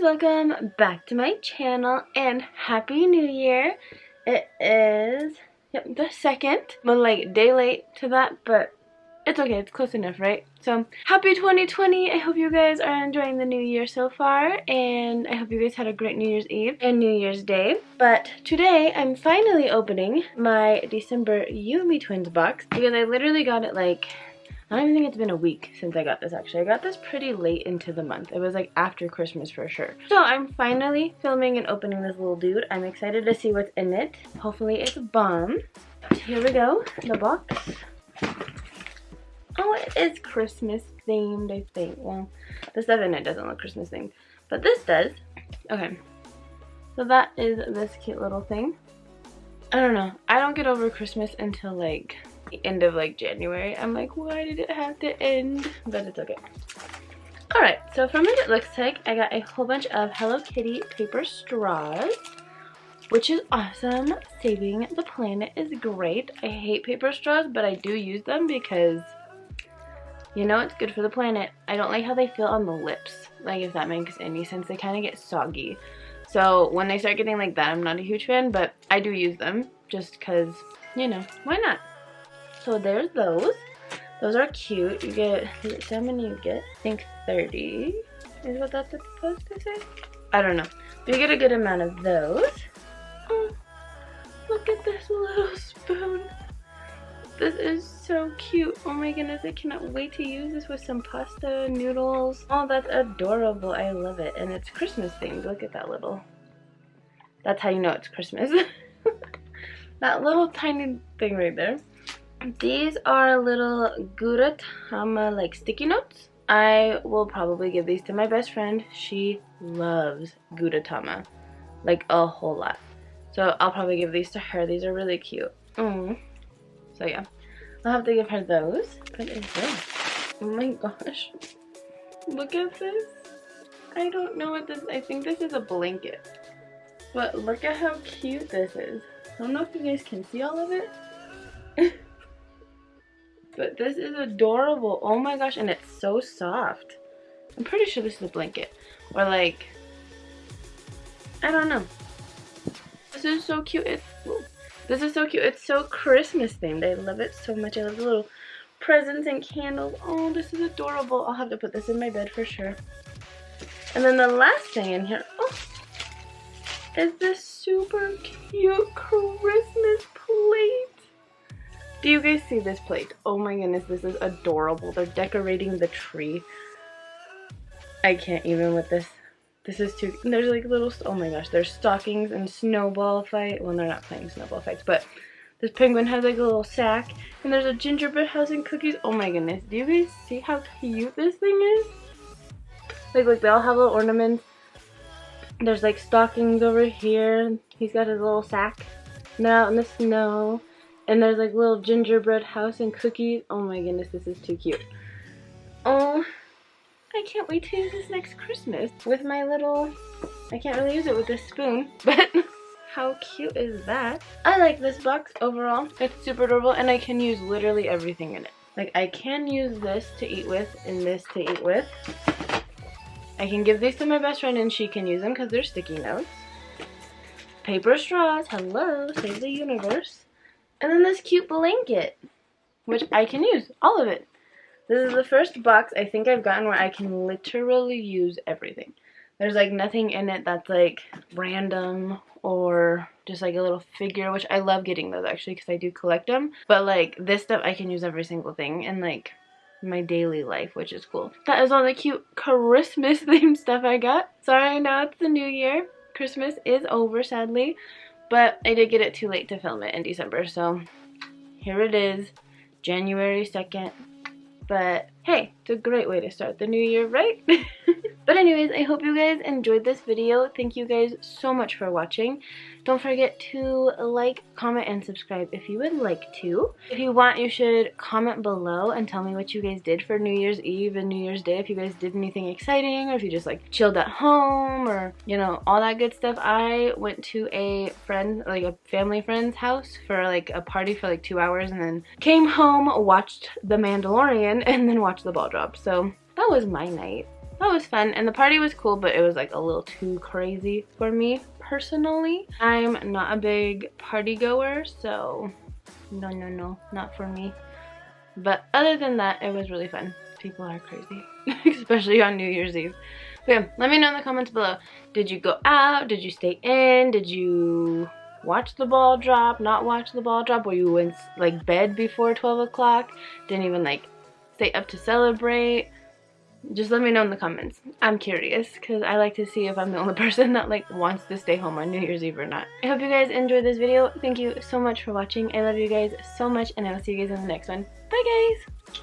welcome back to my channel and Happy New Year. It is, the 2nd. I'm like day late to that, but it's okay, it's close enough, right? So, happy 2020. I hope you guys are enjoying the new year so far, and I hope you guys had a great New Year's Eve and New Year's Day. But today, I'm finally opening my December Yume Twins box, because I literally got it like, I don't even think it's been a week since I got this actually. I got this pretty late into the month. It was like after Christmas for sure. So I'm finally filming and opening this little dude. I'm excited to see what's in it. Hopefully it's bomb. Here we go, the box. Oh, it is Christmas themed, I think. Well, the stuff in it doesn't look Christmas themed, but this does. Okay, so that is this cute little thing. I don't know. I don't get over Christmas until like the end of like January. I'm like, why did it have to end? But it's okay. Alright, so from what it looks like, I got a whole bunch of Hello Kitty paper straws, which is awesome. Saving the planet is great. I hate paper straws, but I do use them because, you know, it's good for the planet. I don't like how they feel on the lips, like if that makes any sense. They kind of get soggy. So when they start getting like that, I'm not a huge fan, but I do use them just because, you know, why not? So there's those. Those are cute. You get, how many you get? I think 30 is what that's supposed to say. I don't know. But you get a good amount of those. Oh, look at this little spoon. This is so cute. Oh my goodness, I cannot wait to use this with some pasta, noodles. Oh, that's adorable. I love it. And it's Christmas themed. Look at that little. That's how you know it's Christmas. That little tiny thing right there. These are little Gudetama like sticky notes. I will probably give these to my best friend. She loves Gudetama, like a whole lot. So I'll probably give these to her. These are really cute. So yeah, I'll have to give her those. What is this? Oh my gosh. Look at this. I don't know what this, I think this is a blanket. But look at how cute this is. I don't know if you guys can see all of it. But this is adorable. Oh my gosh, and it's so soft. I'm pretty sure this is a blanket. Or like, I don't know. This is so cute. This is so cute. It's so Christmas themed. I love it so much. I love the little presents and candles. Oh, this is adorable. I'll have to put this in my bed for sure. And then the last thing in here, is this super cute Christmas plate. Do you guys see this plate? Oh my goodness, this is adorable. They're decorating the tree. I can't even with this. This is too, there's like little, oh my gosh, there's stockings and snowball fight. Well, they're not playing snowball fights, but this penguin has like a little sack. And there's a gingerbread house and cookies. Oh my goodness, do you guys see how cute this thing is? Like they all have little ornaments. There's like stockings over here. He's got his little sack. Now in the snow. And there's like little gingerbread house and cookies. Oh my goodness, this is too cute. Oh, I can't wait to use this next Christmas with my little, I can't really use it with this spoon, but how cute is that? I like this box overall. It's super adorable and I can use literally everything in it. Like I can use this to eat with and this to eat with. I can give these to my best friend and she can use them because they're sticky notes. Paper straws, hello, save the universe. And then this cute blanket, which I can use, all of it. This is the first box I think I've gotten where I can literally use everything. There's like nothing in it that's like random or just like a little figure, which I love getting those actually because I do collect them. But like this stuff, I can use every single thing in like my daily life, which is cool. That is all the cute Christmas themed stuff I got. Sorry, now it's the new year. Christmas is over, sadly. But I did get it too late to film it in December, so here it is, January 2nd. But hey, it's a great way to start the new year, right? But anyways, I hope you guys enjoyed this video. Thank you guys so much for watching. Don't forget to like, comment, and subscribe if you would like to. If you want, you should comment below and tell me what you guys did for New Year's Eve and New Year's Day. If you guys did anything exciting or if you just like chilled at home or, you know, all that good stuff. I went to a friend, like a family friend's house for like a party for like 2 hours and then came home, watched The Mandalorian, and then watched the ball drop. So that was my night. that was fun, and the party was cool, but it was like a little too crazy for me personally. I'm not a big party goer, so no, not for me. But other than that, it was really fun. People are crazy, especially on New Year's Eve. But yeah, let me know in the comments below. Did you go out? Did you stay in? Did you watch the ball drop? Not watch the ball drop? Were you in like bed before 12 o'clock? Didn't even like stay up to celebrate? Just let me know in the comments. I'm curious because I like to see if I'm the only person that like wants to stay home on New Year's Eve or not. I hope you guys enjoyed this video. Thank you so much for watching. I love you guys so much, and I'll see you guys in the next one. Bye guys!